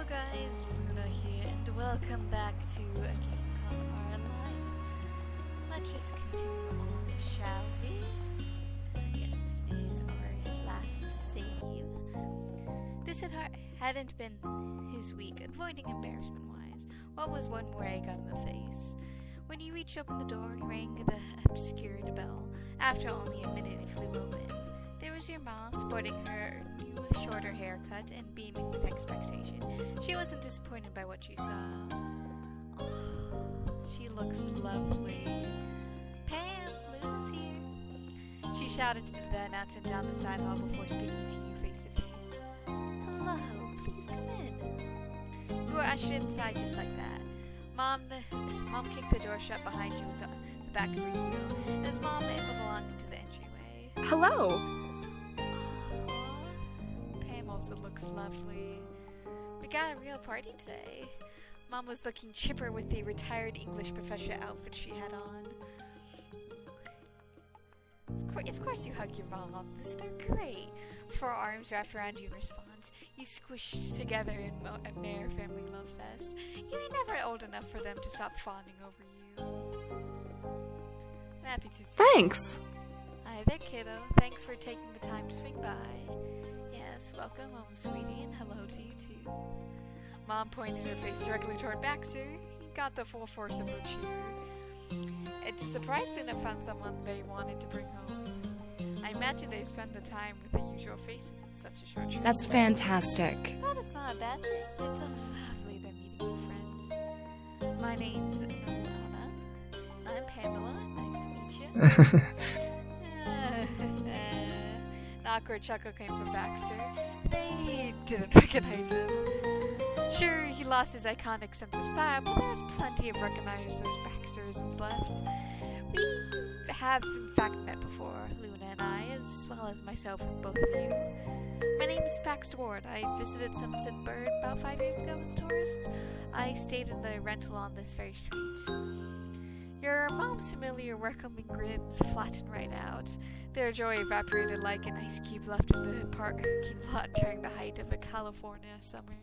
guys, Luna here, and welcome back to a game called Our Line. Let's just continue on, shall we? Yes, this is our last save. This hadn't been his week, avoiding embarrassment-wise. What was one more egg on the face? When he reached open the door, he rang the obscured bell. After only a minute, it flew open. There was your mom, sporting her new, shorter haircut and beaming with expectation. She wasn't disappointed by what she saw. Oh, she looks lovely. Pam, Luna's here. She shouted to the announcement down the side hall before speaking to you face to face. Hello, please come in. You were ushered inside just like that. Mom kicked the door shut behind you with the back of her heel. As Mom ambled along into the entryway. Hello! Pam also looks lovely. We got a real party today. Mom was looking chipper with the retired English professor outfit she had on. Of course you hug your moms. They're great. 4 arms wrapped around you in response. You squished together in a mere family love fest. You were never old enough for them to stop fawning over you. I'm happy to see you. Thanks! Hi there, kiddo. Thanks for taking the time to swing by. Yes, welcome home, sweetie, and hello to you, too. Mom pointed her face directly toward Baxter. He got the full force of her cheer. It's a surprise Luna found someone they wanted to bring home. I imagine they spend the time with the usual faces in such a short trip. That's fantastic. But it's not a bad thing. It's lovely them meeting new friends. My name's Nolana. I'm Pamela. Nice to meet you. An awkward chuckle came from Baxter. They didn't recognize him. Sure, he lost his iconic sense of style, but there's plenty of recognizers Baxterisms left. We have, in fact, met before, Luna and I, as well as myself and both of you. My name is Baxter Ward. I visited Sunset Bird about 5 years ago as a tourist. I stayed in the rental on this very street. Your mom's familiar welcoming grins flattened right out. Their joy evaporated like an ice cube left in the parking lot during the height of a California summer.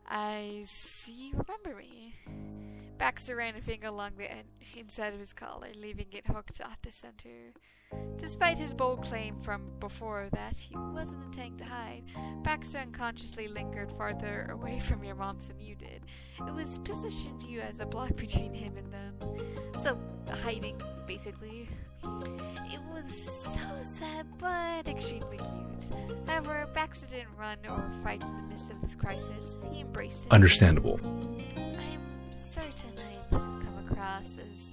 I see you remember me. Baxter ran a finger along the inside of his collar, leaving it hooked at the center. Despite his bold claim from before that he wasn't intending to hide, Baxter unconsciously lingered farther away from your moms than you did. It was positioned you as a block between him and them. So, hiding, basically. It was so sad, but extremely cute. However, Baxter didn't run or fight in the midst of this crisis. He embraced it. Understandable. I'm certain I wasn't come across as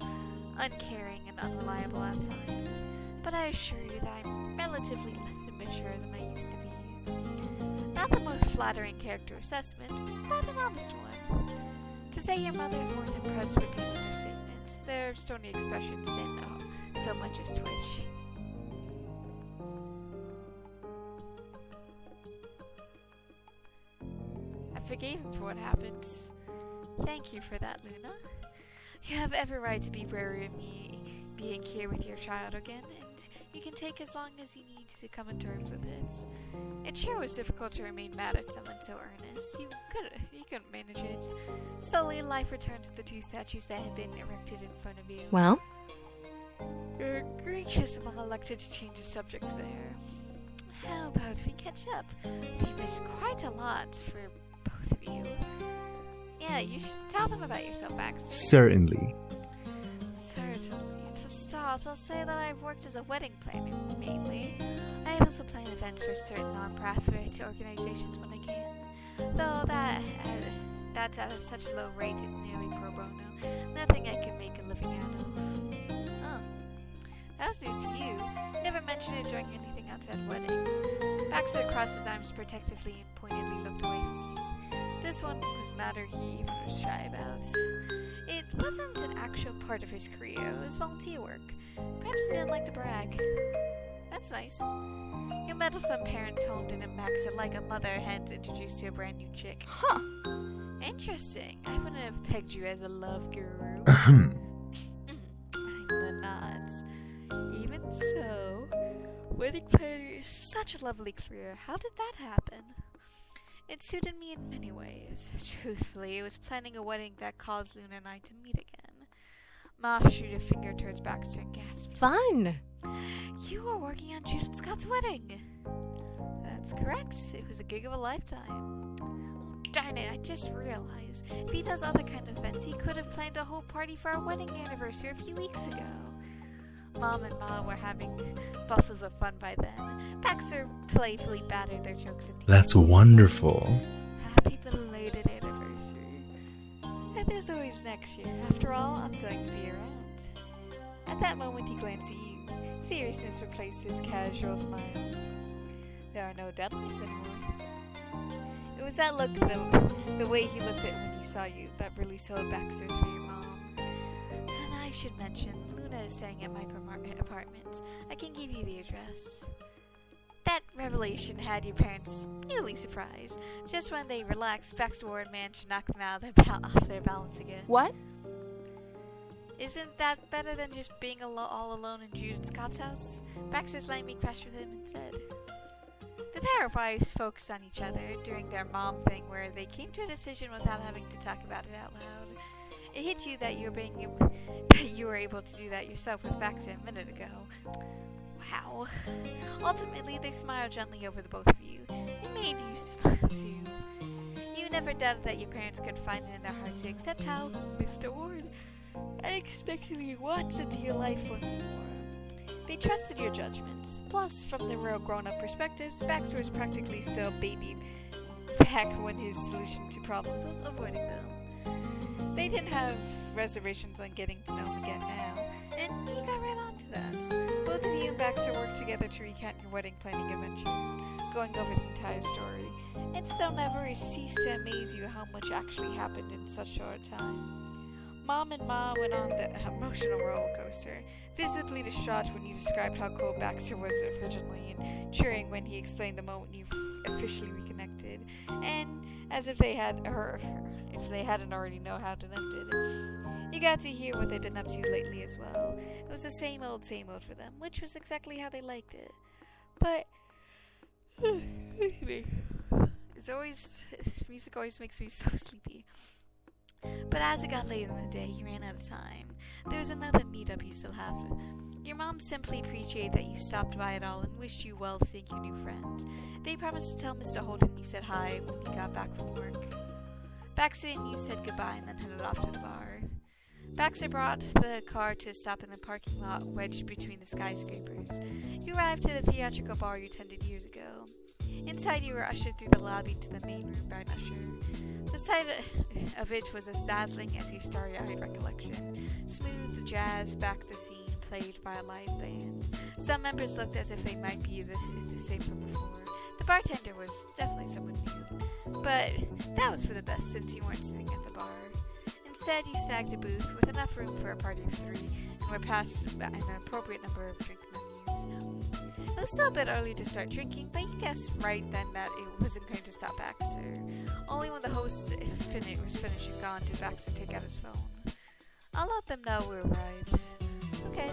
uncaring and unreliable at times, but I assure you that I'm relatively less immature than I used to be. Not the most flattering character assessment, but an honest one. To say your mothers weren't impressed would be an understatement. Their stony expressions didn't so much as twitch. I forgave him for what happened. Thank you for that, Luna. You have every right to be wary of me being here with your child again, and you can take as long as you need to come to terms with it. It sure was difficult to remain mad at someone so earnest. You couldn't manage it. Slowly, life returned to the 2 statues that had been erected in front of you. Well? Your gracious mom elected to change the subject there. How about we catch up? We missed quite a lot for both of you. Yeah, you should tell them about yourself, Baxter. Certainly. To start, I'll say that I've worked as a wedding planner, mainly. I also plan events for certain non-profit organizations when I can. Though that's at such a low rate, it's nearly pro bono. Nothing I can make a living out of. Oh. That was news to you. Never mentioned it during anything outside weddings. Baxter crossed his arms protectively and pointedly looked away from you. This one was a matter he even was shy about. It wasn't an actual part of his career, it was volunteer work. Perhaps he didn't like to brag. That's nice. Your meddlesome parents honed in on Baxter like a mother hen's introduced to a brand new chick. Huh. Interesting. I wouldn't have pegged you as a love guru. Ahem. I'm not. Even so, wedding planner is such a lovely career. How did that happen? It suited me in many ways. Truthfully, it was planning a wedding that caused Luna and I to meet again. Ma shoot a finger towards Baxter and gasped. Fun! You were working on Jude and Scott's wedding. That's correct. It was a gig of a lifetime. Darn it, I just realized. If he does other kind of events, he could have planned a whole party for our wedding anniversary a few weeks ago. Mom and Ma were having bustles of fun by then. Baxter playfully battered their jokes and teased. That's wonderful. Happy belated anniversary. And there's always next year. After all, I'm going to be around. At that moment, he glanced at you. Seriousness replaced his casual smile. There are no deadlines anymore. It was that look, the way he looked at when he saw you, that really sold Baxter's for your mom. And I should mention, Luna is staying at my apartment. I can give you the address. That revelation had your parents newly surprised. Just when they relaxed, Baxter Ward managed to knock them off their balance again. What? Isn't that better than just being all alone in Jude and Scott's house? Baxter's letting me crash with him instead. The pair of wives focused on each other during their mom thing where they came to a decision without having to talk about it out loud. It hit you that you were able to do that yourself with Baxter a minute ago. Wow. Ultimately, they smiled gently over the both of you. It made you smile too. You never doubted that your parents could find it in their heart to accept how Mr. Ward unexpectedly walks into your life once more. They trusted your judgments. Plus, from the real grown-up perspectives, Baxter was practically still a baby back when his solution to problems was avoiding them. They didn't have reservations on getting to know him again now, and he got right on to that. Both of you and Baxter worked together to recount your wedding planning adventures, going over the entire story. It still never ceased to amaze you how much actually happened in such short time. Mom and Ma went on the emotional roller coaster, visibly distraught when you described how cold Baxter was originally, and cheering when he explained the moment you officially reconnected, and as if they hadn't already know how it ended. You got to hear what they've been up to lately as well. It was the same old for them, which was exactly how they liked it. But music always makes me so sleepy. But as it got late in the day, you ran out of time. There was another meetup you still have. Your mom simply appreciated that you stopped by at all and wished you well seeing your new friend. They promised to tell Mr. Holden you said hi when he got back from work. Baxter and you said goodbye and then headed off to the bar. Baxter brought the car to a stop in the parking lot wedged between the skyscrapers. You arrived to the theatrical bar you attended years ago. Inside, you were ushered through the lobby to the main room by an usher. The sight of it was as dazzling as your starry-eyed recollection. Smooth jazz backed the scene, played by a live band. Some members looked as if they might be the same from before. The bartender was definitely someone new, but that was for the best since you weren't sitting at the bar. Instead, you snagged a booth with enough room for a party of 3 and were passed an appropriate number of drink menus. It was still a bit early to start drinking, but you guessed right then that it wasn't going to stop Baxter. Only when the host was finished and gone did Baxter take out his phone. I'll let them know we arrived. Okay.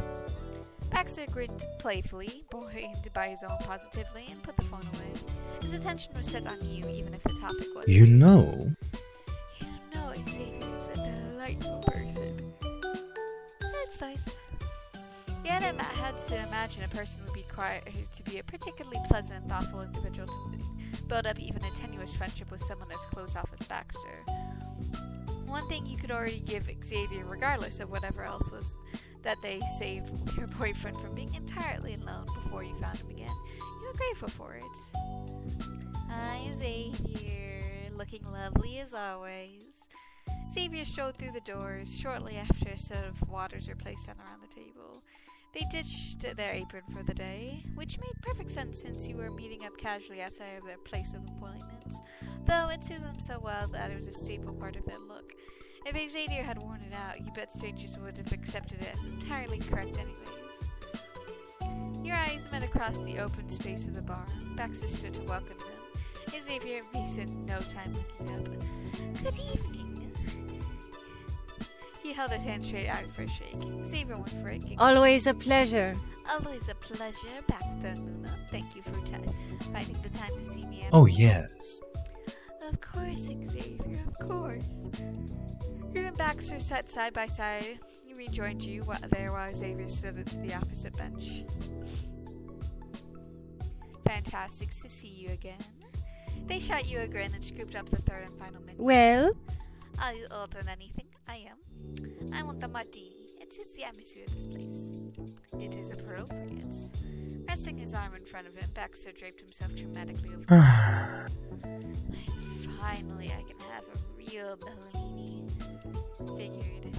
Baxter grinned playfully, buoyed by his own positively, and put the phone away. His attention was set on you, even if the topic was... You know, Xavier is a delightful person. That's nice. You had to imagine a person would be required to be a particularly pleasant and thoughtful individual to build up even a tenuous friendship with someone as closed off as Baxter. One thing you could already give Xavier, regardless of whatever else, was that they saved your boyfriend from being entirely alone before you found him again. You were grateful for it. Hi, Xavier. Looking lovely as always. Xavier strolled through the doors shortly after a set of waters were placed down around the table. They ditched their apron for the day, which made perfect sense since you were meeting up casually outside of their place of employment, though it suited them so well that it was a staple part of their look. If Xavier had worn it out, you bet strangers would have accepted it as entirely correct anyways. Your eyes met across the open space of the bar. Baxter stood to welcome them. Xavier wasted no time looking up. Good evening. He held his hand straight out for a shake. Xavier went for it. Always a pleasure. Always a pleasure, Baxter and Luna. Thank you for finding the time to see me. oh yes. course, Xavier, of course. You and Baxter sat side by side. He rejoined you while Xavier stood to the opposite bench. Fantastic to see you again. They shot you a grin and scooped up the third and final menu. Well? I'll order anything. I want the martini. It suits the atmosphere of this place. It is appropriate. Resting his arm in front of him, Baxter draped himself dramatically over. Finally, I can have a real Bellini. Figured.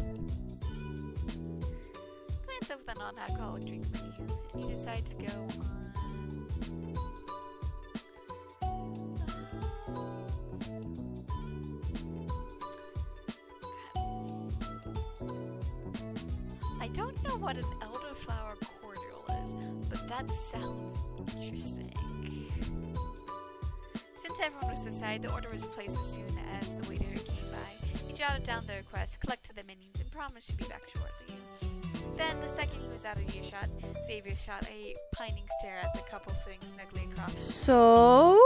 Glance over the non-alcoholic drink menu, and you decide to go on. I don't know what an elderflower cordial is, but that sounds interesting. Since everyone was aside, the order was placed as soon as the waiter came by. He jotted down the request, collected the menus, and promised to be back shortly. Then, the second he was out of earshot, Xavier shot a pining stare at the couple sitting snugly across. So?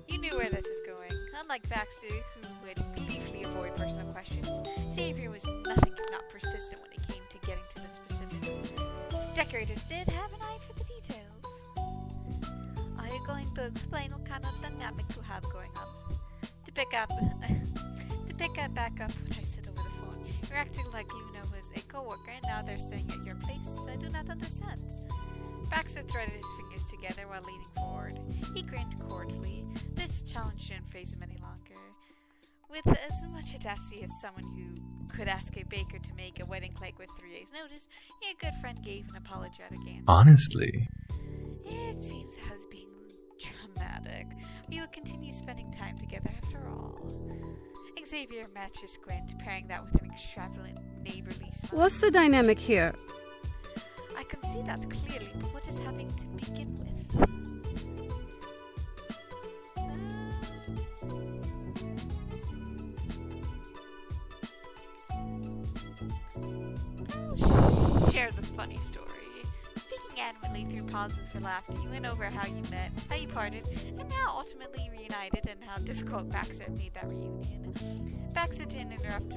You knew where this is going. Unlike Baxter, who would gleefully avoid personal questions, Xavier was nothing if not persistent when it came to getting to the specifics. Decorators did have an eye for the details. Are you going to explain what kind of dynamic you have going on? To pick back up what I said over the phone, you're acting like Luna was a co-worker and now they're staying at your place. I do not understand. Baxter threaded his fingers together while leaning forward. He grinned cordially. This challenge didn't faze him any longer. With as much audacity as someone who could ask a baker to make a wedding cake with 3 days' notice, your good friend gave an apologetic answer. Honestly. It seems I was being dramatic. We would continue spending time together after all. Xavier matched his squint, pairing that with an extravagant neighborly smile. What's the dynamic here? I can see that clearly, but what is happening to begin with? I'll share the funny story. Speaking animately through pauses for laughter, you went over how you met, how you parted, and how ultimately reunited, and how difficult Baxter made that reunion. Baxter didn't interrupt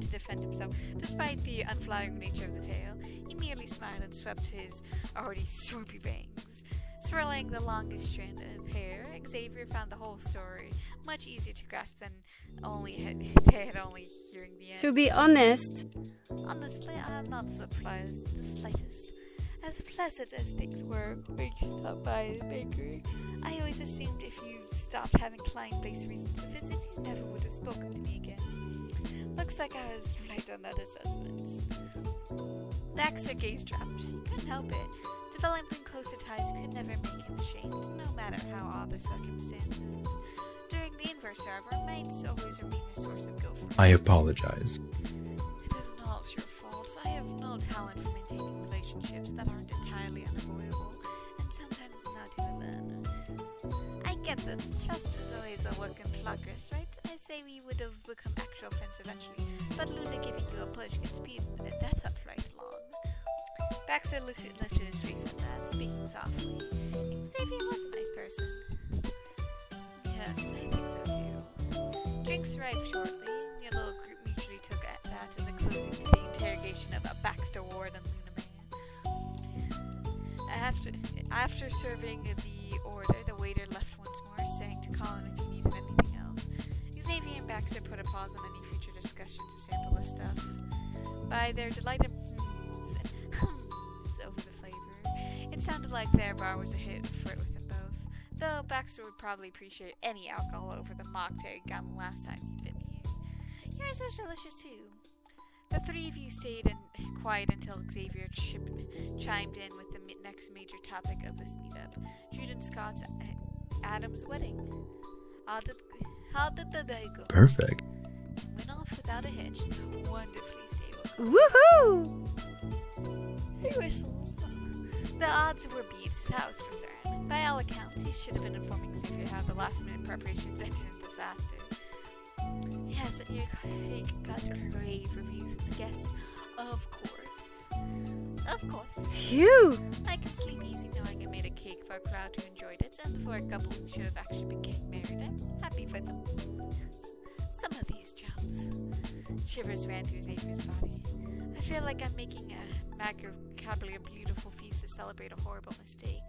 to defend himself, despite the unflattering nature of the tale. He merely smiled and swept his already swoopy bangs. Swirling the longest strand of hair, Xavier found the whole story much easier to grasp than only hearing the end. To be honest, I'm not surprised in the slightest. As pleasant as things were when you stopped by the bakery, I always assumed if you stopped having client-based reasons to visit, you never would have spoken to me again. Looks like I was right on that assessment. Baxter gazed dropped. He couldn't help it. Developing closer ties could never make him ashamed, no matter how odd the circumstances. During the inverse, however, might always remain a source of guilt for me. I apologize. It is not your fault. I have no talent for maintaining relationships that aren't entirely unavoidable, and sometimes not even then. I get that trust is always a work in progress, right? I say we would have become actual friends eventually, but Luna giving you a push can speed that up right along. Baxter lifted his face at that, speaking softly. Xavier was a nice person. Yes, I think so too. Drinks arrived shortly. Your little group mutually took that as a closing to the interrogation of a Baxter Ward and Luna Man. After serving the order, the waiter left once more, saying to call in if he needed anything else. Xavier and Baxter put a pause on any future discussion to sample the stuff. By their delighted over the flavor, it sounded like their bar was a hit for it with them both, though Baxter would probably appreciate any alcohol over the mocktail he'd gotten last time he'd been here. Yours was delicious too. The three of you stayed quiet until Xavier chimed in with the next major topic of this meetup, Jude Scott's Adam's wedding. How did the day go? Perfect. Went off without a hitch, wonderfully stable. woohoo! He whistles. The odds were beat, that was for certain. By all accounts, he should have been informing Xavier how the last-minute preparations ended in disaster. Yes, and your cake got rave reviews from the guests, of course. Of course. Phew! I can sleep easy knowing I made a cake for a crowd who enjoyed it, and for a couple who should have actually been getting married. I'm happy for them. Some of these jobs. Shivers ran through Xavier's body. I feel like I'm making a macabre beautiful feast to celebrate a horrible mistake.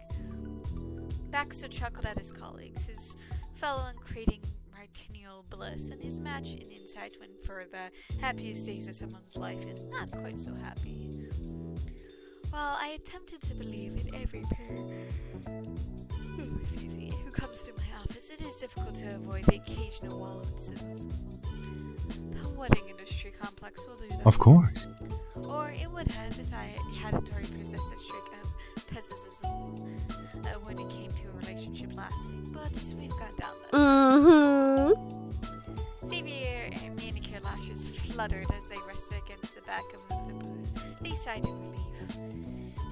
Baxter chuckled at his colleagues, his fellow in creating martinial bliss, and his match in insight when for the happiest days of someone's life is not quite so happy. While I attempted to believe in every pair who comes through my office, it is difficult to avoid the occasional wallow in cynicism. The wedding industry complex will do that. Of course. Or it would have if I hadn't already possessed a streak of pessimism when it came to a relationship lasting. But we've gone down that. Mm-hmm. Xavier and manicure lashes fluttered as they rested against the back of the booth. They sighed in relief.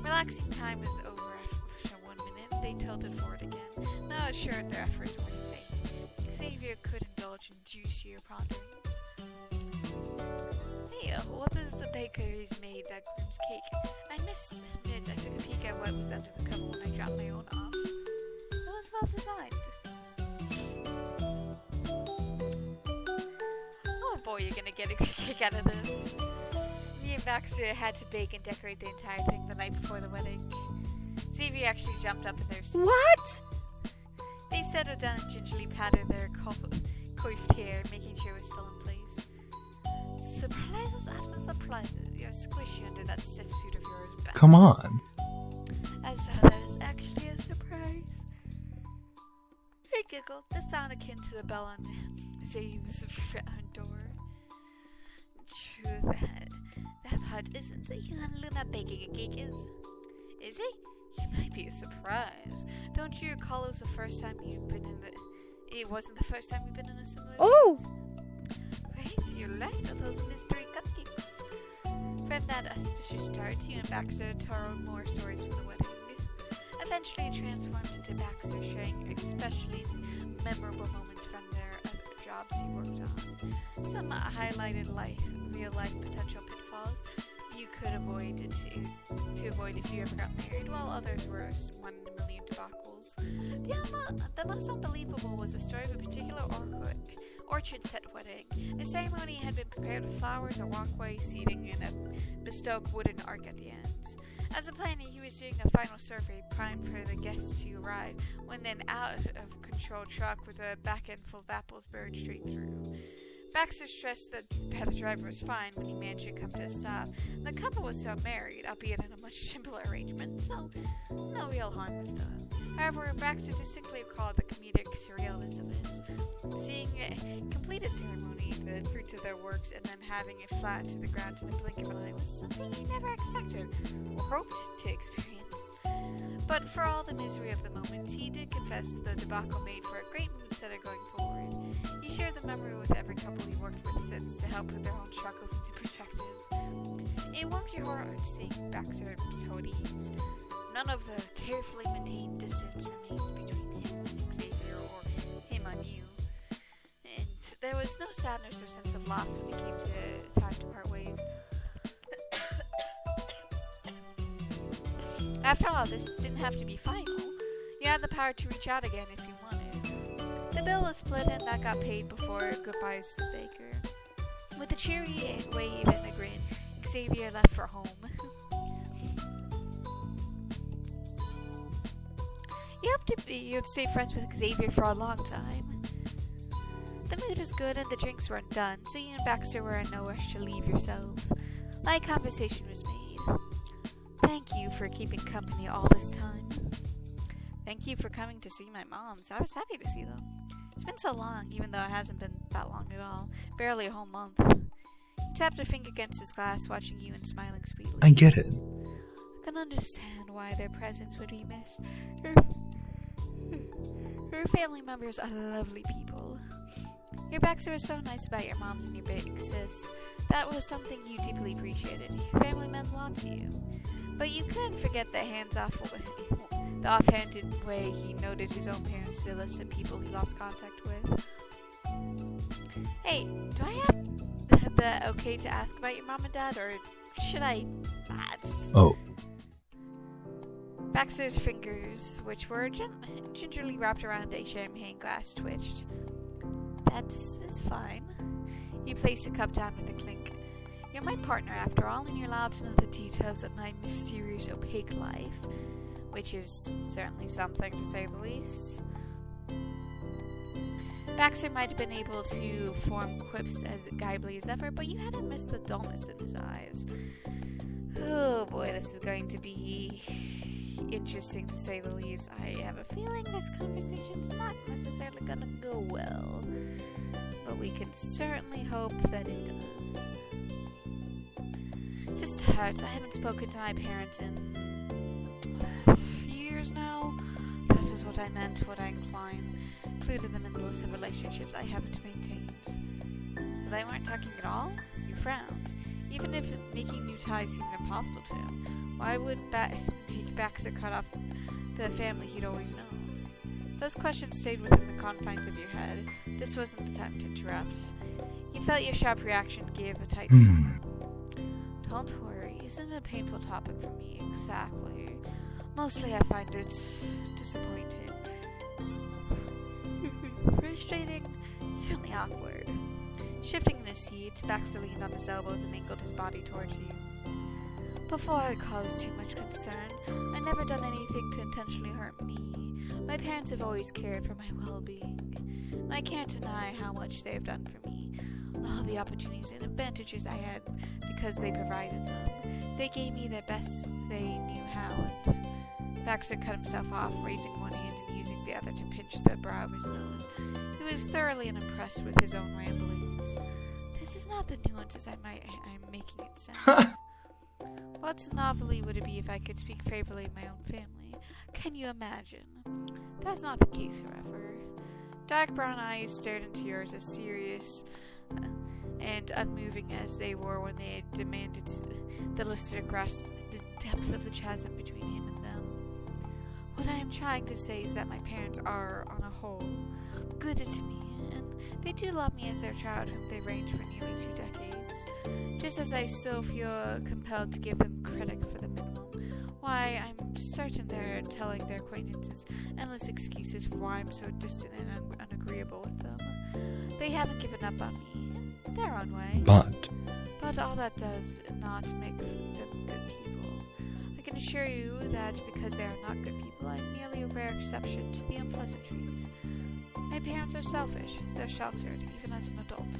Relaxing time was over after 1 minute. They tilted forward again, now assured their efforts were in vain. Xavier could indulge in juicier ponderings. Hey, what is the baker's made that groom's cake? I must admit I took a peek at what was under the cover when I dropped my own off. It was well designed. Oh boy, you're gonna get a kick out of this. Me and Baxter had to bake and decorate the entire thing the night before the wedding. Xavier actually jumped up in their seat. What? They settled down and gingerly patted their coiffed hair, making sure it was still in place. Surprises after surprises. You're squishy under that stiff suit of yours, Baxter. Come on. As though that is actually a surprise. He giggled. The sound akin to the bell on Zave's front door. True that part isn't a young Luna baking a cake, is it? You might be surprised. Don't you recall it was the first time you've been in the... It wasn't the first time you've been in a similar... Oh! Right, you're right. Those mystery cupcakes. From that auspicious start, you and Baxter told more stories from the wedding. Eventually, it transformed into Baxter sharing especially memorable moments from their other jobs he worked on. Some highlighted real-life potential pitfalls you could avoid to avoid if you ever got married, while others were 1 in a million debacles. The most unbelievable was the story of a particular orchard-set wedding. A ceremony had been prepared with flowers, a walkway, seating, and a bespoke wooden ark at the ends. As a planner, he was doing a final survey, primed for the guests to arrive, when an out-of-control truck with a back end full of apples burst straight through. Baxter stressed that the driver was fine when he managed to come to a stop. The couple was still married, albeit in a much simpler arrangement, so no real harm was done. However, Baxter distinctly recalled the comedic surrealness of it. Seeing a completed ceremony, the fruits of their works, and then having it flat to the ground in the blink of an eye was something he never expected or hoped to experience. But for all the misery of the moment, he did confess the debacle made for a great mood setter going forward. He shared the memory with every couple he worked with since to help put their own struggles into perspective. It warmed your heart seeing Baxter so at ease. None of the carefully maintained distance remained between him and Xavier or him and you. And there was no sadness or sense of loss when it came to time to part ways. After all, this didn't have to be final. You had the power to reach out again if you wanted. The bill was split and that got paid before goodbyes to the baker. With a cheery wave and a grin, Xavier left for home. You hoped you'd stay friends with Xavier for a long time. The mood was good and the drinks weren't done, so you and Baxter were in no rush to leave yourselves. Light conversation was made. Thank you for keeping company all this time. Thank you for coming to see my moms. I was happy to see them. It's been so long, even though it hasn't been that long at all. Barely a whole month. He tapped a finger against his glass, watching you and smiling sweetly. I get it. I can understand why their presence would be missed. Her family members are lovely people. Your Baxter was so nice about your moms and your big sis. That was something you deeply appreciated. Your family meant a lot to you. But you couldn't forget the offhanded way he noted his own parents to the list of people he lost contact with. Hey, do I have the okay to ask about your mom and dad, or should I not? Oh, Baxter's fingers, which were gingerly wrapped around a champagne glass, twitched. That is fine. He placed the cup down with a clink. You're my partner, after all, and you're allowed to know the details of my mysterious, opaque life, which is certainly something, to say the least. Baxter might have been able to form quips as guibly as ever, but you hadn't missed the dullness in his eyes. Oh boy, this is going to be interesting, to say the least. I have a feeling this conversation's not necessarily gonna go well, but we can certainly hope that it does. Just hurts. I haven't spoken to my parents in years now. That is what I meant, what I included them in the list of relationships I haven't maintained. So they weren't talking at all? You frowned. Even if making new ties seemed impossible to him, why would Baxter cut off the family he'd always known? Those questions stayed within the confines of your head. This wasn't the time to interrupt. You felt your sharp reaction gave a tight smile. Don't worry, isn't it a painful topic for me? Exactly. Mostly I find it disappointing. Frustrating, certainly awkward. Shifting in his seat, Baxter leaned on his elbows and angled his body towards you. Before I caused too much concern, I never done anything to intentionally hurt me. My parents have always cared for my well-being, and I can't deny how much they have done for me, and all the opportunities and advantages I had because they provided them. They gave me the best they knew how, and Baxter cut himself off, raising one hand and using the other to pinch the brow of his nose. He was thoroughly unimpressed with his own ramblings. This is not the nuances I'm making it sound. What novelty would it be if I could speak favorably of my own family? Can you imagine? That's not the case, however. Dark brown eyes stared into yours as serious and unmoving as they were when they had demanded the listener grasp the depth of the chasm between him and them. What I am trying to say is that my parents are, on a whole, good to me, and they do love me as their child whom they range for nearly 2 decades. Just as I still feel compelled to give them credit for the minimum. Why, I'm certain they're telling their acquaintances endless excuses for why I'm so distant and unagreeable with them. They haven't given up on me, in their own way. But all that does not make them good people. I can assure you that because they are not good people, I'm merely a rare exception to the unpleasantries. My parents are selfish. They're sheltered, even as an adult.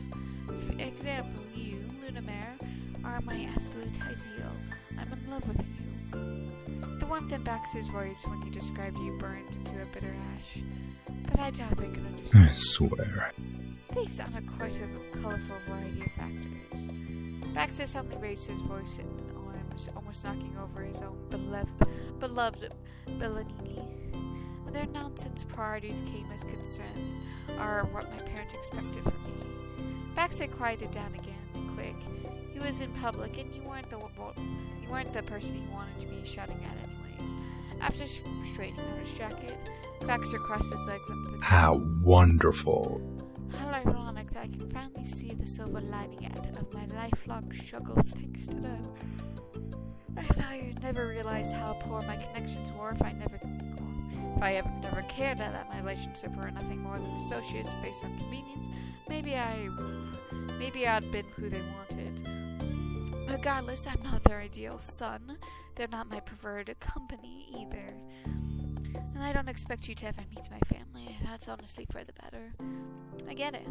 For example, you, Luna Mare, are my absolute ideal. I'm in love with you. The warmth in Baxter's voice when he described you burned into a bitter ash. But I doubt they can understand. I swear. Based on quite a colorful variety of factors. Baxter suddenly raised his voice in arms, almost knocking over his own beloved Bellanini. Their nonsense priorities came as concerns are what my parents expected from me. Baxter quieted down again, quick. He was in public, and you weren't the person he wanted to be shouting at anyways. After straightening out his jacket, Baxter crossed his legs under the table. How wonderful. How ironic that I can finally see the silver lining of my lifelong struggles thanks to them. I never realized how poor my connections were if I never cared that my relationship were nothing more than associates based on convenience. Maybe I'd been who they wanted. Regardless, I'm not their ideal son. They're not my preferred company either. And I don't expect you to ever meet my family. That's honestly for the better. I get it.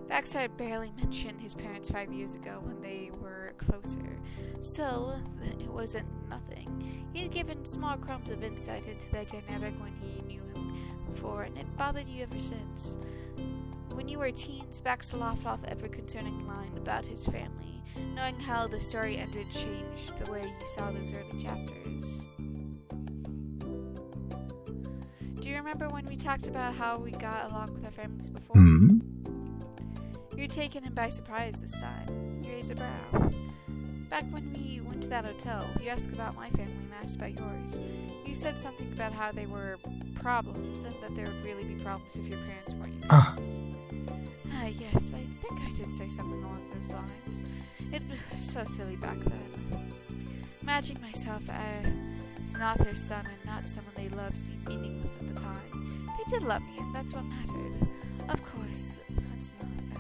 Baxter had barely mentioned his parents 5 years ago when they were closer. Still, it wasn't nothing. He had given small crumbs of insight into their dynamic when he knew him before, and it bothered you ever since. When you were teens, Baxter laughed off every concerning line about his family, knowing how the story ended changed the way you saw those early chapters. Do you remember when we talked about how we got along with our families before? You're taking him by surprise this time. You raised a brow. Back when we went to that hotel, you asked about my family and asked about yours. You said something about how they were problems and that there would really be problems if your parents weren't your parents. Yes, I think I did say something along those lines. It was so silly back then. Imagining myself as not their son and not someone they loved seemed meaningless at the time. They did love me, and that's what mattered. Of course,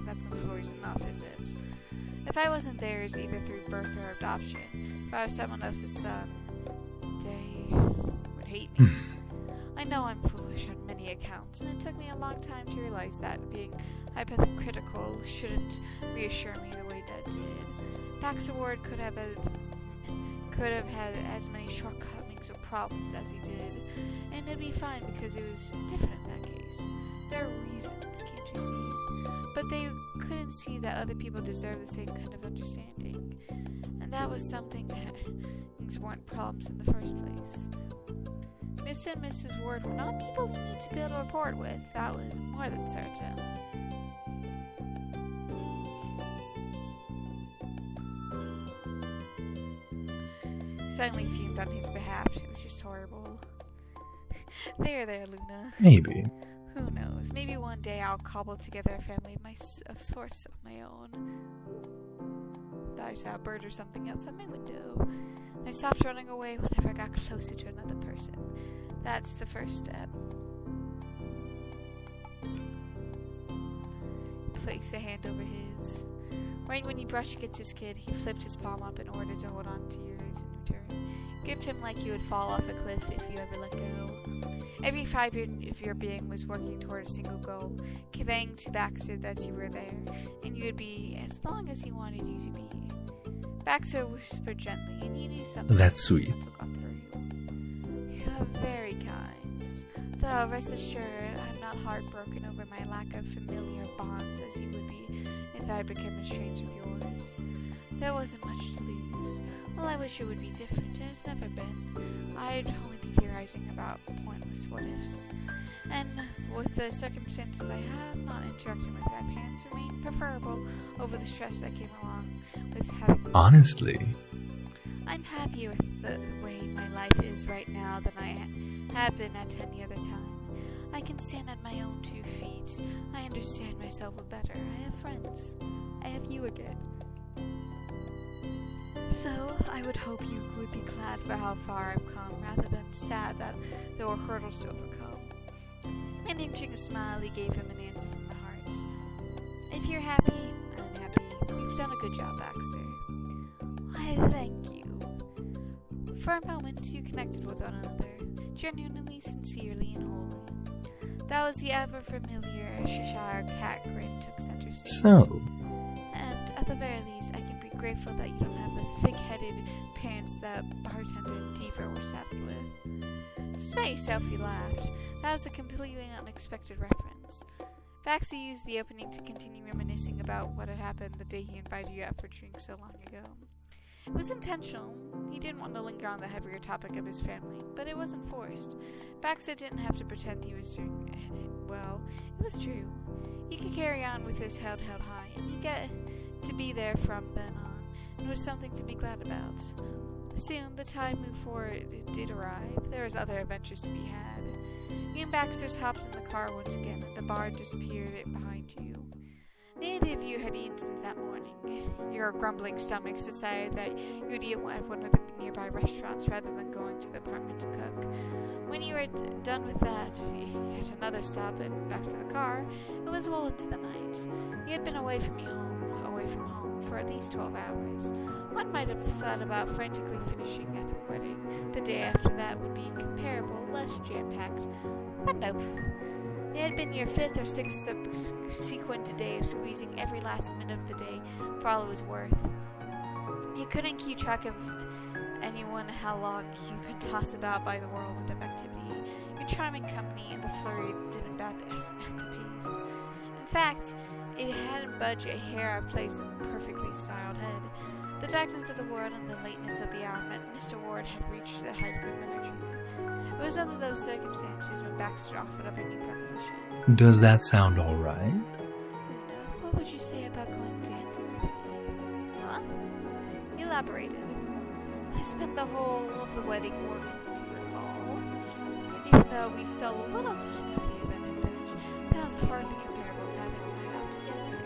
that's not always enough, is it? If I wasn't theirs either through birth or adoption, if I was someone else's son, they would hate me. I know I'm foolish on many accounts, and it took me a long time to realize that being hypocritical shouldn't reassure me the way that did. Baxter Ward could have had as many shortcomings or problems as he did, and it'd be fine because it was different in that case. There are reasons, can't you see? But they couldn't see that other people deserve the same kind of understanding, and that was something that things weren't problems in the first place. Mr. and Mrs. Ward were not people you need to build a rapport with, that was more than certain. He suddenly fumed on his behalf. It was just horrible. There, Luna. Maybe. Who knows? Maybe one day I'll cobble together a family of sorts of my own. Thought I saw a bird or something outside my window. I stopped running away whenever I got closer to another person. That's the first step. Placed a hand over his. Right when you brush against his kid, he flipped his palm up in order to hold on to yours in return. Gripped him like you would fall off a cliff if you ever let go. Every fiber of your being was working toward a single goal, conveying to Baxter that you were there, and you would be as long as he wanted you to be. Baxter whispered gently, and you knew something. That's sweet. You are very kind. Though, rest assured, I'm not heartbroken over my lack of familiar bonds as you would be if I became estranged with yours. There wasn't much to lose. Well, I wish it would be different. It has never been. I'd only be theorizing about pointless what-ifs. And with the circumstances I have, not interacting with my parents remained preferable over the stress that came along with having... Honestly. I'm happier with the way my life is right now than I have been at any other time. I can stand on my own 2 feet. I understand myself better. I have friends. I have you again. So, I would hope you would be glad for how far I've come, rather than sad that there were hurdles to overcome. Managing a smile, he gave him an answer from the heart. If you're happy, I'm happy. You've done a good job, Baxter. Why, thank you. For a moment, you connected with one another, genuinely, sincerely, and wholly. That was the ever-familiar Cheshire cat grin took center stage. So... And at the very least, I can be grateful that you don't have the thick-headed parents that bartender and diva were saddled with. Despite yourself, you laughed. That was a completely unexpected reference. Baxter used the opening to continue reminiscing about what had happened the day he invited you out for drinks so long ago. It was intentional. He didn't want to linger on the heavier topic of his family, but it wasn't forced. Baxter didn't have to pretend he was doing it well. It was true. He could carry on with his head held high, and you get to be there from then on. It was something to be glad about. Soon, the time moved forward did arrive. There was other adventures to be had. You and Baxter's hopped in the car once again, and the bar disappeared behind you. Neither of you had eaten since that morning. Your grumbling stomachs decided that you would eat at one of the nearby restaurants rather than going to the apartment to cook. When you were done with that, yet another stop and back to the car, it was well into the night. You had been away from home for at least 12 hours. One might have thought about frantically finishing at the wedding. The day after that would be comparable, less jam-packed. But nope. It had been your 5th or 6th subsequent day of squeezing every last minute of the day for all it was worth. You couldn't keep track of anyone how long you'd been tossed about by the whirlwind of activity. Your charming company and the flurry didn't bat at the pace. In fact, it hadn't budged a hair out of place in the perfectly styled head. The darkness of the world and the lateness of the hour meant Mr. Ward had reached the height of his energy. It was under those circumstances when Baxter offered up a new proposition. Does that sound alright? Luna, what would you say about going dancing with me? Huh? He elaborated. I spent the whole of the wedding working, if you recall. Even though we stole a little time after the event had finished, that was hardly comparable to having a night out together.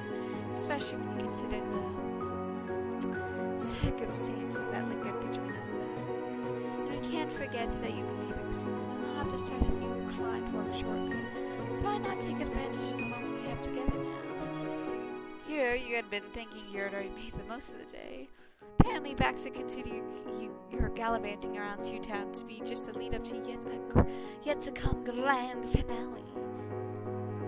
Especially when you consider the circumstances that lingered between us then. And we can't forget that you'll be leaving soon, and I'll have to start a new client work shortly. So why not take advantage of the moment we have together now? Here, you had been thinking you had already made the most of the day. Apparently, Baxter considered your gallivanting around Town to be just a lead-up to yet to come grand finale.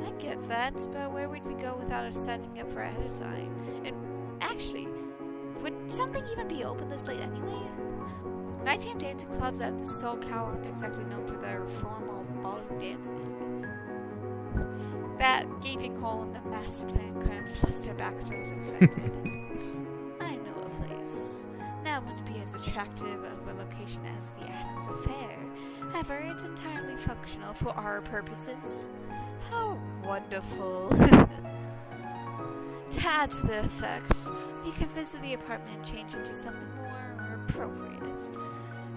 I get that, but where would we go without us signing up for ahead of time? And actually, would something even be open this late anyway? Nighttime dancing clubs at the Soul Cow aren't exactly known for their formal ballroom dancing. That gaping hole in the master plan couldn't fluster Baxter as expected. I know a place. Now it wouldn't be as attractive of a location as the Adams Affair. However, it's entirely functional for our purposes. How wonderful. To add to the effect, we could visit the apartment and change into something more appropriate.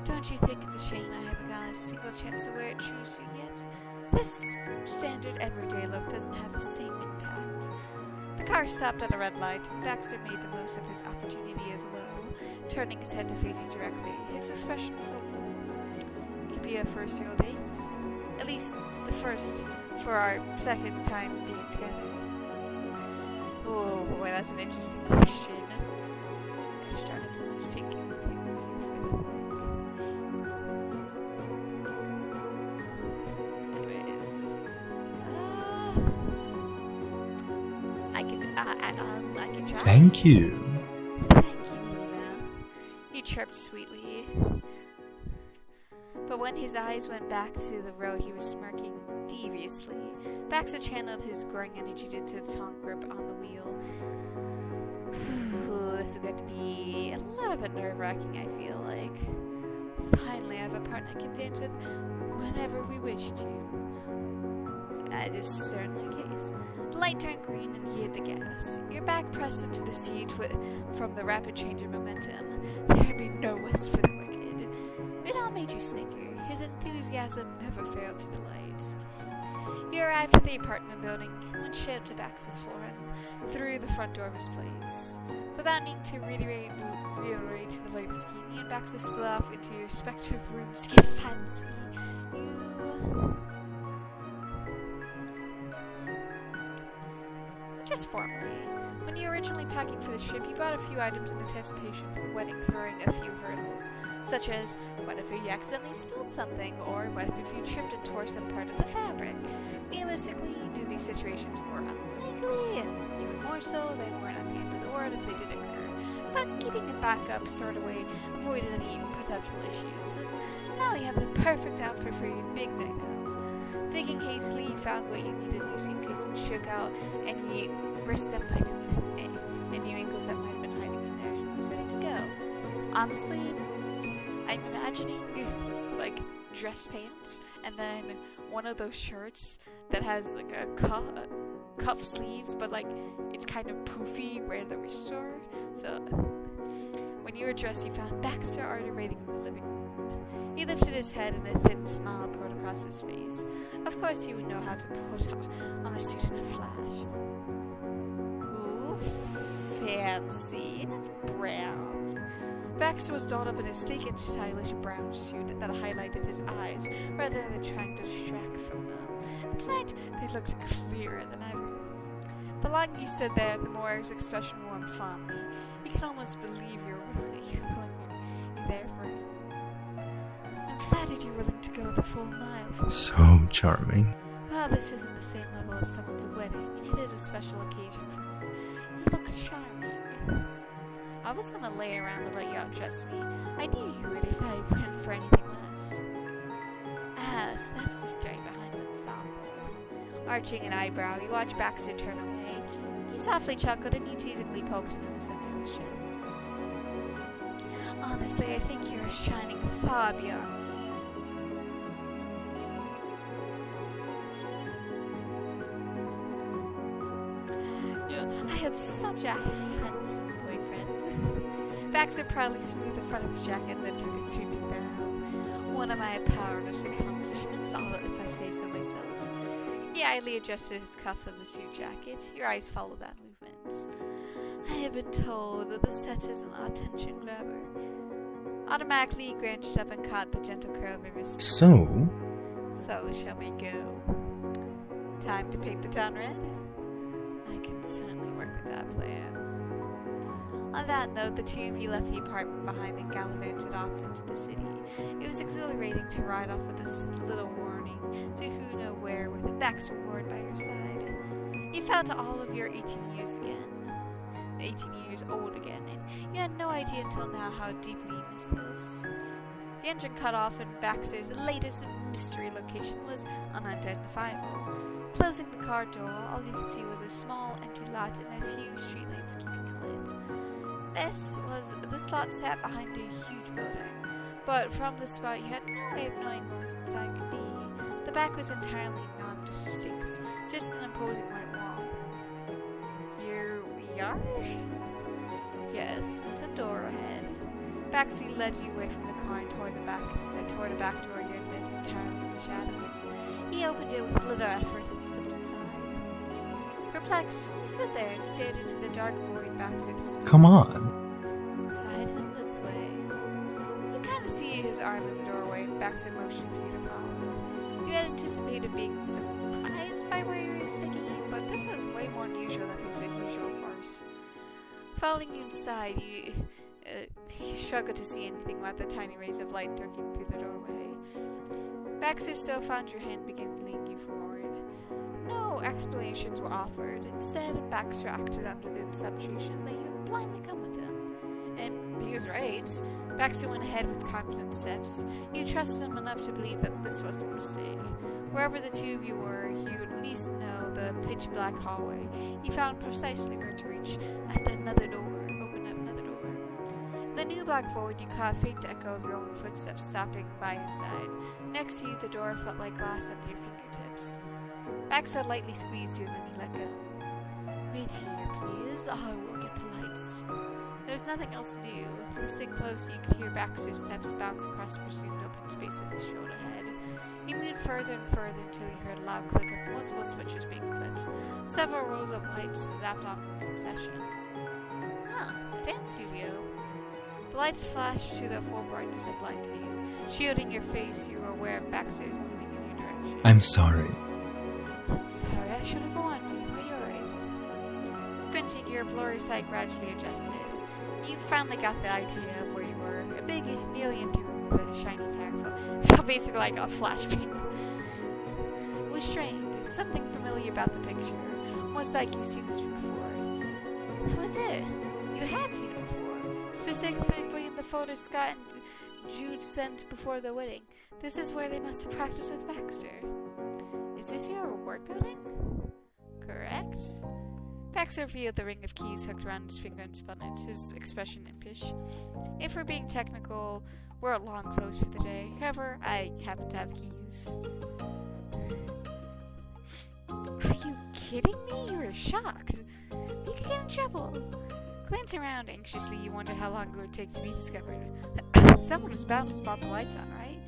Don't you think it's a shame I haven't gotten a single chance to wear a true suit yet? This standard everyday look doesn't have the same impact. The car stopped at a red light, and Baxter made the most of his opportunity as well, turning his head to face you directly. His expression was hopeful. It could be a first real date. At least the first for our second time being together. Oh boy, that's an interesting question. Gosh darn it, someone's pinking the thing for the anyways. I can try. Thank you. Thank you, Luna. He chirped sweetly. But when his eyes went back to the road, he was smirking deviously. Baxter channeled his growing energy into the tongue grip on the wheel. Ooh, this is going to be a little bit nerve-wracking, I feel like. Finally, I have a partner I can dance with whenever we wish to. That is certainly the case. The light turned green and he hit the gas. Your back pressed into the seat from the rapid change of momentum. There'd be no rest for the wicked. It all made you snicker. His enthusiasm never failed to delight. You arrived at the apartment building and went straight up to Baxter's floor and through the front door of his place. Without needing to reiterate the latest scheme, you and Baxter split off into your respective rooms to get fancy. Just formally, when you were originally packing for the ship, you brought a few items in anticipation for the wedding, throwing a few hurdles, such as, what if you accidentally spilled something, or what if you tripped and tore some part of the fabric? Realistically, you knew these situations were unlikely, and even more so, they weren't at the end of the world if they did occur. But keeping a backup sort of way avoided any potential issues. And now you have the perfect outfit for your big night out. Digging hastily, you found what you needed in your suitcase and shook out any wrists that might have been, and new ankles that might have been hiding in there, and was ready to go. Honestly, I'm imagining like dress pants and then one of those shirts that has like a cuff sleeves, but like it's kind of poofy where the wrists are. So when you were dressed, you found Baxter already waiting in the living room. He lifted his head and a thin smile poured across his face. Of course, he would know how to put on a suit in a flash. Ooh, fancy. And it's brown. Baxter was dolled up in a sleek and stylish brown suit that highlighted his eyes rather than trying to distract from them. And tonight, they looked clearer than ever. The longer you stood there, the more his expression warmed fondly. You could almost believe you were really there for him. I'm flattered you're willing to go the full mile for us. So charming. Well, this isn't the same level as someone's wedding. It is a special occasion for me. You look charming. I was gonna lay around and let you outdress me. I knew you would if I went for anything less. Ah, so that's the story behind the ensemble. Arching an eyebrow, you watch Baxter turn away. He softly chuckled and you teasingly poked him in the center of his chest. Honestly, I think you're shining far beyond me. I have such a handsome boyfriend. Baxter proudly smoothed the front of his jacket and then took a sweeping bow. One of my apparent accomplishments, if I say so myself. He idly adjusted his cuffs of the suit jacket. Your eyes followed that movement. I have been told that the set is an attention grabber. automatically granched up and caught the gentle curl of his So? So shall we go? Time to paint the town red? I can certainly work with that plan. On that note, the two of you left the apartment behind and gallivanted off into the city. It was exhilarating to ride off with this little warning to who know where with a Baxter Ward by your side. You felt all of your 18 years old again, and you had no idea until now how deeply you missed this. The engine cut off and Baxter's latest mystery location was unidentifiable. Closing the car door, all you could see was a small empty lot and a few street lamps keeping it lit. This lot sat behind a huge building, but from the spot you had no way of knowing what was inside could be. The back was entirely non-distinct, just an imposing white wall. Here we are? Yes, there's a door ahead. Baxter led you away from the car and toward the back door you had missed entirely in the shadows. He opened it with little effort and stepped inside. Perplexed, you stood there and stared into the dark void Baxter disappeared. Come on. Right in this way. You kind of see his arm in the doorway and Baxter motioned for you to follow. You had anticipated being surprised by where he was taking you, but this was way more unusual than his usual farce. Following you inside, you struggled to see anything but the tiny rays of light lurking through the doorway. Baxter still found your hand began to lean you forward. No explanations were offered. Instead, Baxter acted under the assumption that you would blindly come with him. And he was right. Baxter went ahead with confident steps. You trusted him enough to believe that this wasn't a mistake. Wherever the two of you were, he would at least know the pitch-black hallway. He found precisely where to reach at another door. In the new black void, you caught a faint echo of your own footsteps stopping by his side. Next to you, the door felt like glass under your fingertips. Baxter lightly squeezed you, and then he let go. Wait here, please. I will get the lights. There was nothing else to do. Listening close, you could hear Baxter's steps bounce across the presumed open space as he strode ahead. He moved further and further until he heard a loud click of multiple switches being flipped. Several rows of lights zapped off in succession. A dance studio. The lights flashed to the full brightness and blinded you. Shielding your face, you were aware of Baxter moving in your direction. I'm sorry. Sorry, I should have warned you. Are you alright? Squinting, your blurry sight gradually adjusted. You finally got the idea of where you were. A big, nearly empty room with a shiny tag. So basically like a flashbang. It was strange. Something familiar about the picture. Almost like you've seen this room before. That was it. You had seen it before. Specifically in the photo Scott and Jude sent before the wedding. This is where they must have practiced with Baxter. Is this your work building? Correct. Baxter revealed the ring of keys hooked around his finger and spun it, his expression impish. If we're being technical, we're long closed for the day. However, I happen to have keys. Are you kidding me? You were shocked. You could get in trouble. Glancing around anxiously, you wonder how long it would take to be discovered. Someone was bound to spot the lights on, right?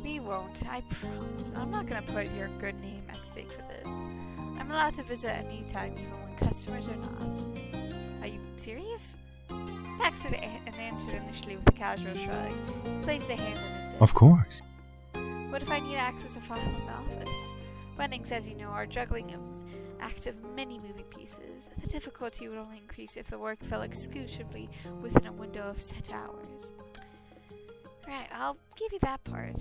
We won't, I promise. I'm not gonna put your good name at stake for this. I'm allowed to visit any time, even when customers are not. Are you serious? Baxter answered initially with a casual shrug. He placed a hand on his hip. Of course. What if I need access a file in the office? Weddings, as you know, are juggling an act of many moving pieces. The difficulty would only increase if the work fell exclusively within a window of set hours. Right, I'll give you that part.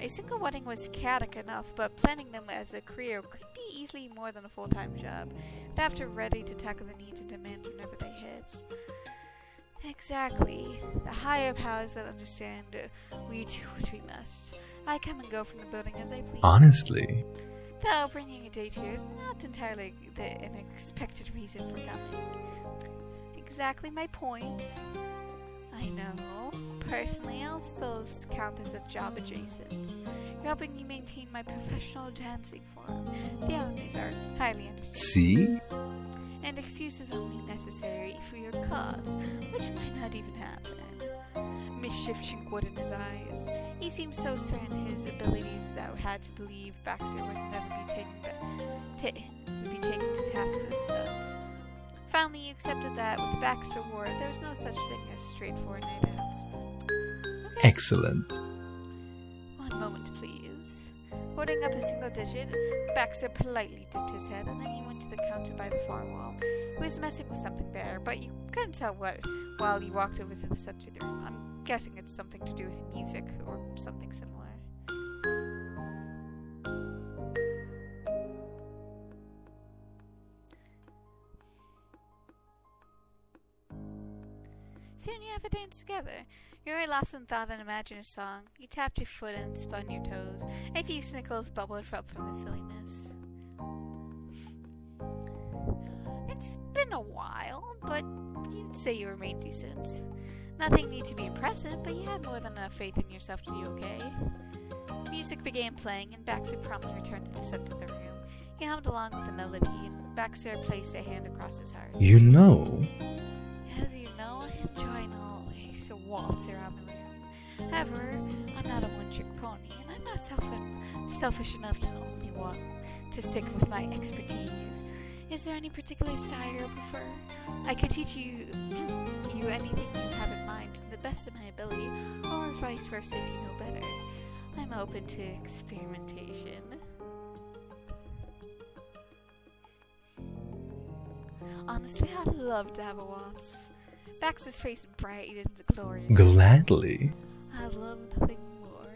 A single wedding was chaotic enough, but planning them as a career could be easily more than a full-time job. You'd have to be ready to tackle the needs and demands whenever they hit. Exactly. The higher powers that understand, we do what we must. I come and go from the building as I please. Honestly. Though bringing a date here is not entirely an expected reason for coming. Exactly my point. I know. Personally, I'll still count this a job adjacent. You're helping me maintain my professional dancing form. The owners are highly understanding. See? And excuses only necessary for your cause, which might not even happen. Mischief chinkled in his eyes. He seemed so certain his abilities that we had to believe Baxter would never be taken to task for the stunts. Finally, you accepted that with the Baxter War, there was no such thing as straightforward night ends. Okay. Excellent. One moment, please. Holding up a single digit, Baxter politely dipped his head, and then he went to the counter by the far wall. He was messing with something there, but you couldn't tell what while he walked over to the center of the room. I'm guessing it's something to do with music or something similar. Soon you have a dance together. You're very lost in thought and imagine a song. You tapped your foot and spun your toes. A few snickles bubbled up from the silliness. It's been a while, but you'd say you remained decent. Nothing need to be impressive, but you had more than enough faith in yourself to do okay. Music began playing, and Baxter promptly returned to the center of the room. He hummed along with the melody, and Baxter placed a hand across his heart. You know, As you know, I enjoy an always a waltz around the room. However, I'm not a one-trick pony, and I'm not selfish enough to only want to stick with my expertise. Is there any particular style you prefer? I could teach you anything you have in mind to the best of my ability, or vice versa if you know better. I'm open to experimentation. Honestly, I'd love to have a waltz. Baxter's face brightened gloriously. gladly. I'd love nothing more.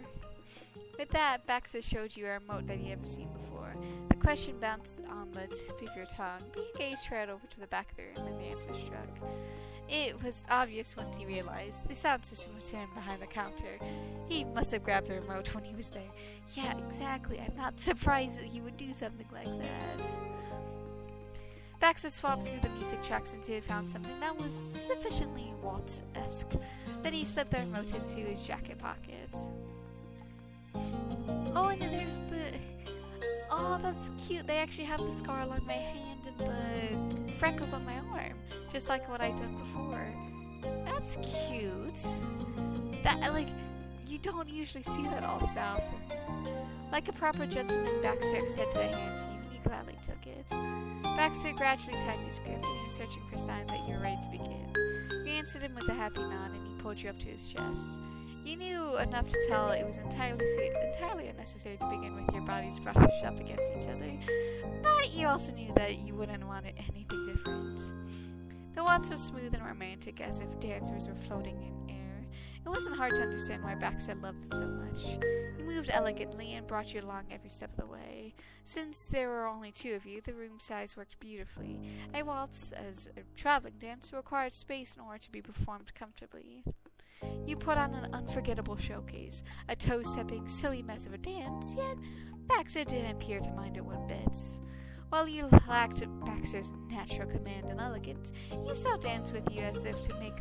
With that, Baxter showed you a remote that he hadn't seen before. The question bounced on the tip of your tongue, but your gaze trailed over to the back of the room and the answer struck. It was obvious once he realized the sound system was hidden behind the counter. He must have grabbed the remote when he was there. Yeah, exactly. I'm not surprised that he would do something like that. Baxter swapped through the music tracks until he found something that was sufficiently waltz-esque. Then he slipped the remote into his jacket pocket. Oh, and then there's the... Oh, that's cute. They actually have the scar along my hand and the freckles on my arm, just like what I'd done before. That's cute. That, you don't usually see that all that often. Like a proper gentleman, Baxter extended a hand to you, and you gladly took it. Baxter gradually tightened his grip, and he was searching for a sign that you were ready to begin. You answered him with a happy nod, and he pulled you up to his chest. You knew enough to tell it was entirely unnecessary to begin with your bodies brushed up against each other, but you also knew that you wouldn't want it anything different. The waltz was smooth and romantic, as if dancers were floating in air. It wasn't hard to understand why Baxter loved it so much. He moved elegantly and brought you along every step of the way. Since there were only two of you, the room size worked beautifully. A waltz, as a traveling dance, required space in order to be performed comfortably. You put on an unforgettable showcase, a toe-stepping, silly mess of a dance, yet Baxter didn't appear to mind it one bit. While you lacked Baxter's natural command and elegance, he still danced with you as if to make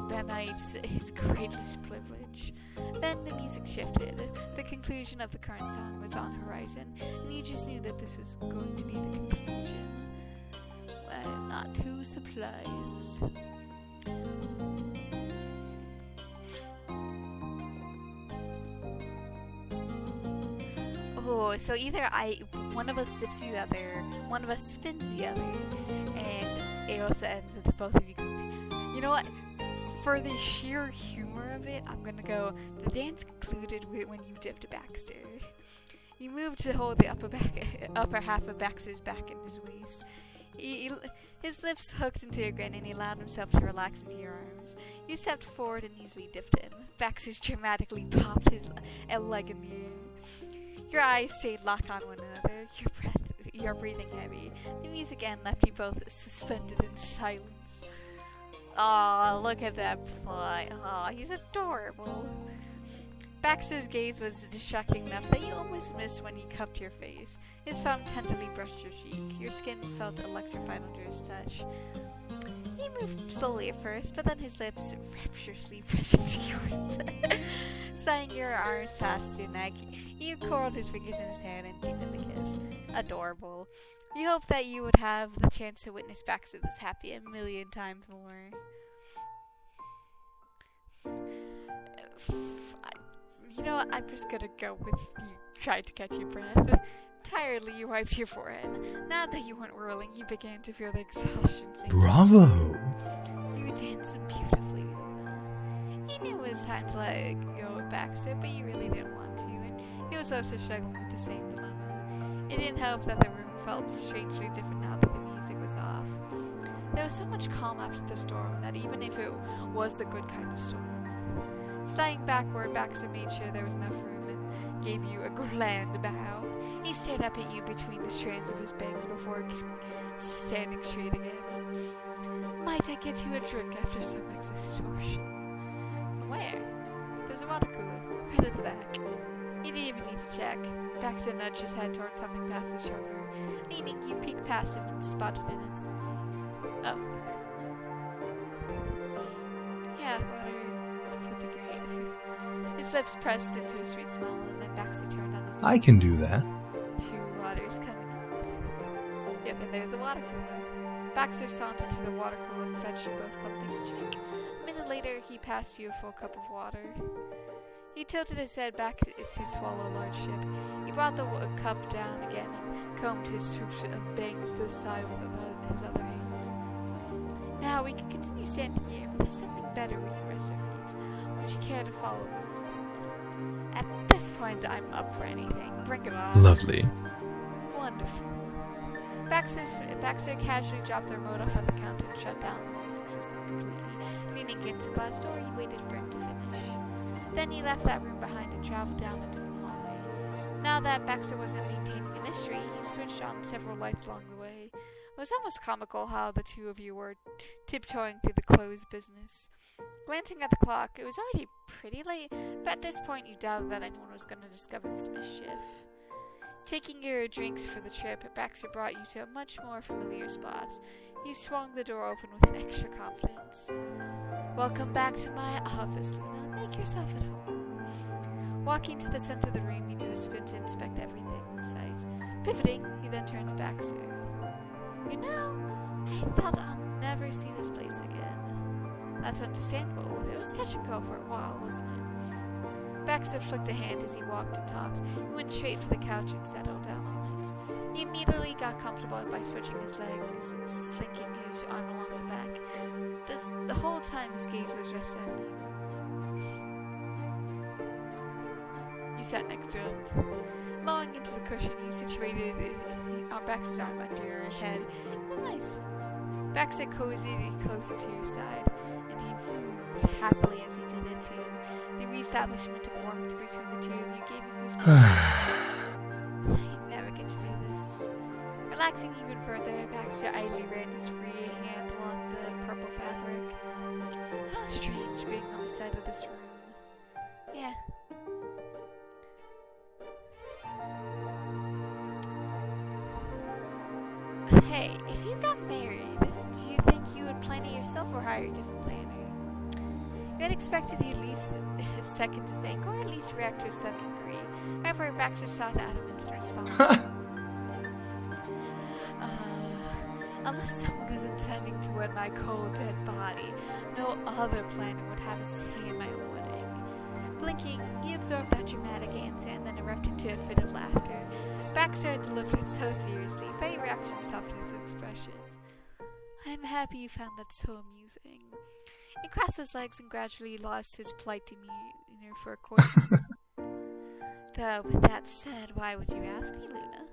the night his greatest privilege. Then the music shifted. The conclusion of the current song was on the horizon, and you just knew that this was going to be the conclusion. Well, not too surprised. Oh, so either one of us dips the other, one of us spins the other, and it also ends with both of you going. You know what? For the sheer humor of it, I'm gonna go. The dance concluded when you dipped Baxter. You moved to hold the upper half of Baxter's back in his waist. His lips hooked into your grin, and he allowed himself to relax into your arms. You stepped forward and easily dipped him. Baxter dramatically popped his leg in the air. Your eyes stayed locked on one another, your breathing heavy. The music end left you both suspended in silence. Aw, look at that fly. Aw, he's adorable. Baxter's gaze was distracting enough that you almost missed when he cupped your face. His thumb tenderly brushed your cheek. Your skin felt electrified under his touch. He moved slowly at first, but then his lips rapturously pressed into yours. Sliding your arms past your neck, you curled his fingers in his hand and deepened the kiss. Adorable. You hoped that you would have the chance to witness Baxter this happy a million times more. You know what? I'm just gonna go with you trying to catch your breath. Tiredly, you wiped your forehead. Now that you weren't whirling, you began to feel the exhaustion sink. Bravo! You were dancing beautifully, Luna. He knew it was time to let go of Baxter, but you really didn't want to, and he was also struggling with the same dilemma. It didn't help that the room felt strangely different now that the music was off. There was so much calm after the storm that even if it was the good kind of storm. Sliding backward, Baxter made sure there was enough room and gave you a grand bow. He stared up at you between the strands of his bangs before standing straight again. Might I get you a drink after some extortion? Where? There's a water cooler, right at the back. You didn't even need to check. Baxter nudged his head toward something past his shoulder. Leaning, you peeked past him and spotted it instantly. Oh. Yeah, water would be great. His lips pressed into a sweet smile, and then Baxter turned on his I can do that. 2 waters coming up. Yep, and there's the water cooler. Baxter sauntered to the water cooler and fetched you both something to drink. A minute later, he passed you a full cup of water. He tilted his head back to swallow a large sip. He brought the cup down again and combed his swooped bangs to the side with his other hands. Now we can continue standing here, but there's something better we can rest our feet. Would you care to follow me? At this point, I'm up for anything. Bring it on. Lovely. Wonderful. Baxter casually dropped the remote off at the counter and shut down the music system completely. Leaning against the glass door, he waited for him to finish. Then he left that room behind and traveled down a different hallway. Now that Baxter wasn't maintaining a mystery, he switched on several lights along the way. It was almost comical how the two of you were tiptoeing through the closed business. Glancing at the clock, it was already pretty late, but at this point you doubted that anyone was going to discover this mischief. Taking your drinks for the trip, Baxter brought you to a much more familiar spot. You swung the door open with an extra confidence. Welcome back to my office, Luna. Make yourself at home. Walking to the center of the room, you did a spin to inspect everything in sight. Pivoting, he then turned to Baxter. You know, I thought I'll never see this place again. That's understandable. It was touch and go for a while, wasn't it? Baxter flicked a hand as he walked and talked. He went straight for the couch and settled down on it. He immediately got comfortable by switching his legs and slinking his arm along the back. The whole time his gaze was rested on you. You sat next to him. Lowering into the cushion, you situated Baxter's arm under your head. It was nice. Baxter cozied closer to your side, and he moved happily as he did it too. The reestablishment of warmth between the two of you gave you goosebumps. I never get to do this. Relaxing even further, Baxter idly ran his free hand along the purple fabric. How strange being on the side of this room. Yeah. Hey, if you got married, do you think you would plan it yourself or hire a different planner? You had expected at least a second to think, or at least react to a sudden inquiry. However, Baxter sought out an instant response. Unless someone was intending to wed my cold, dead body, no other planner would have a say in my wedding. Blinking, he absorbed that dramatic answer and then erupted into a fit of laughter. Baxter had delivered it so seriously, but he reacted himself to his expression. I'm happy you found that so amusing. He crossed his legs and gradually lost his polite demeanor for a quarter. Though, with that said, why would you ask me, Luna?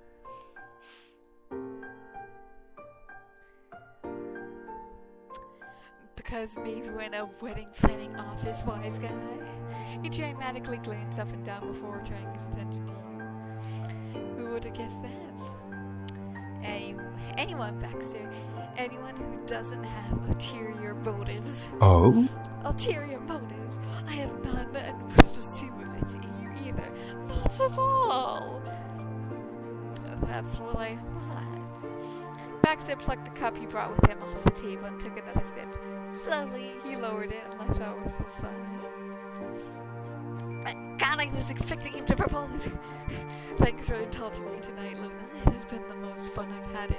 Because maybe when a wedding planning office wise guy. He dramatically glanced up and down before returning his attention to you. Who would have guessed that? Anyone, Baxter. Anyone who doesn't have ulterior motives. Oh? Ulterior motive? I have none and wouldn't assume of it in you either. Not at all. That's what I thought. Baxter plucked the cup he brought with him off the table and took another sip. Slowly, he lowered it and left out with a sigh. God, I was expecting him to propose. Thanks for indulging me tonight, Luna. It has been the most fun I've had in,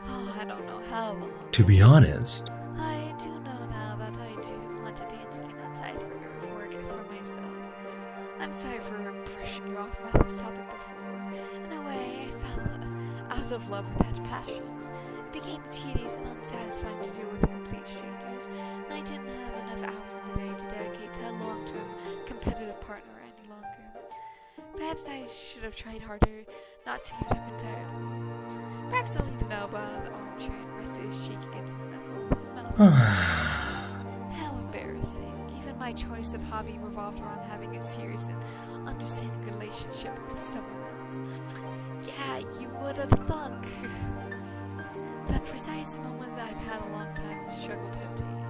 I don't know how long. To be honest, I do know now that I do want to dance again outside for work and for myself. I'm sorry for brushing you off about this topic before. In a way, I out of love with that passion. It became tedious and unsatisfying to deal with complete strangers, and I didn't have enough hours in the day to dedicate to a long-term competitive partner any longer. Perhaps I should have tried harder not to give it up entirely. Braxton leaned an elbow out of the armchair and rested his cheek against his knuckle. His mouth How embarrassing. Even my choice of hobby revolved around having a serious and understanding relationship with someone else. Yeah, you would have thunk. That precise moment that I've had a long time struggled to obtain.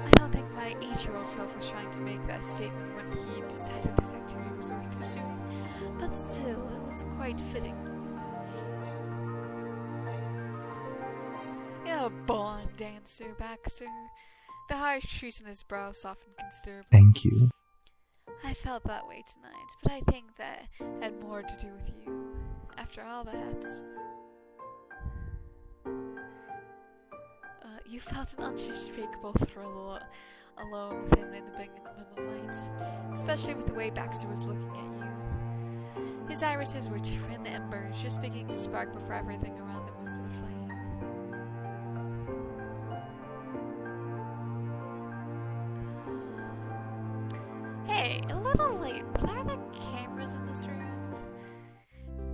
I don't think my 8-year-old self was trying to make that statement when he decided this activity was worth pursuing, but still, it was quite fitting. You're a born dancer, Baxter. The harsh crease in his brow softened considerably. Thank you. I felt that way tonight, but I think that had more to do with you. After all that, you felt an unspeakable thrill alone with him in the middle of the night, especially with the way Baxter was looking at you. His irises were twin embers, just beginning to spark before everything around them was in a flame. Hey, a little late, but are there cameras in this room?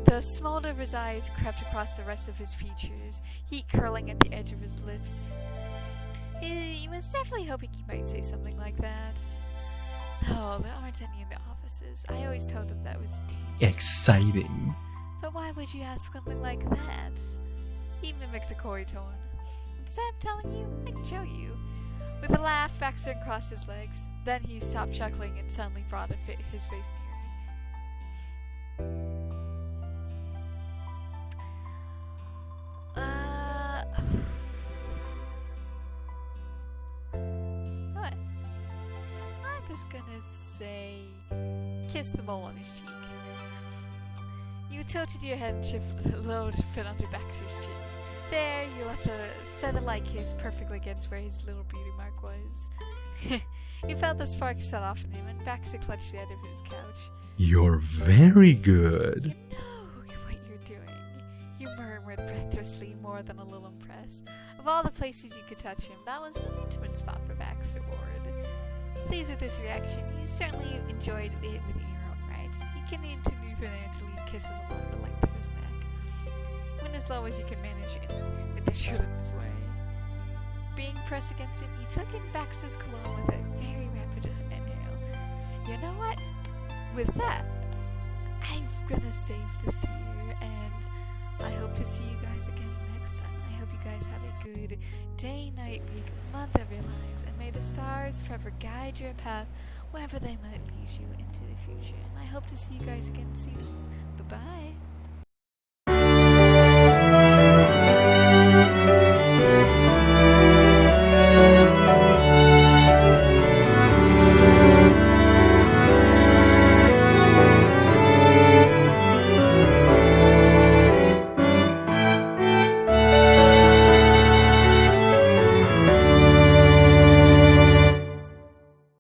The smolder of his eyes crept across the rest of his features, heat curling at the edge of his lips. He was definitely hoping he might say something like that. No, there aren't any in the offices. I always told them that was dangerous. Exciting. But why would you ask something like that? He mimicked a coy tone. Instead of telling you, I can show you. With a laugh, Baxter crossed his legs. Then he stopped chuckling and suddenly brought his face nearer. What? I'm just gonna say, kiss the mole on his cheek. You tilted your head and shifted a low to fit under Baxter's chin. There, you left a feather-like kiss perfectly against where his little beauty mark was. You felt the spark set off in him, and Baxter clutched the end of his couch. You're very good. You know what you're doing. You murmured breathlessly, more than a little impressed. Of all the places you could touch him, that was an intimate spot for Baxter Ward. Pleased with this reaction, you certainly enjoyed it within your own right. You continued to leave kisses along the length of his neck. Went as low as you could manage with the shirt in his way. Being pressed against him, you took in Baxter's cologne with a very rapid inhale. You know what? With that, I'm gonna save this here, and I hope to see you guys again next time. I hope you guys have a good day, night, week, month of your lives, and may the stars forever guide your path wherever they might lead you into the future. And I hope to see you guys again soon. Bye-bye.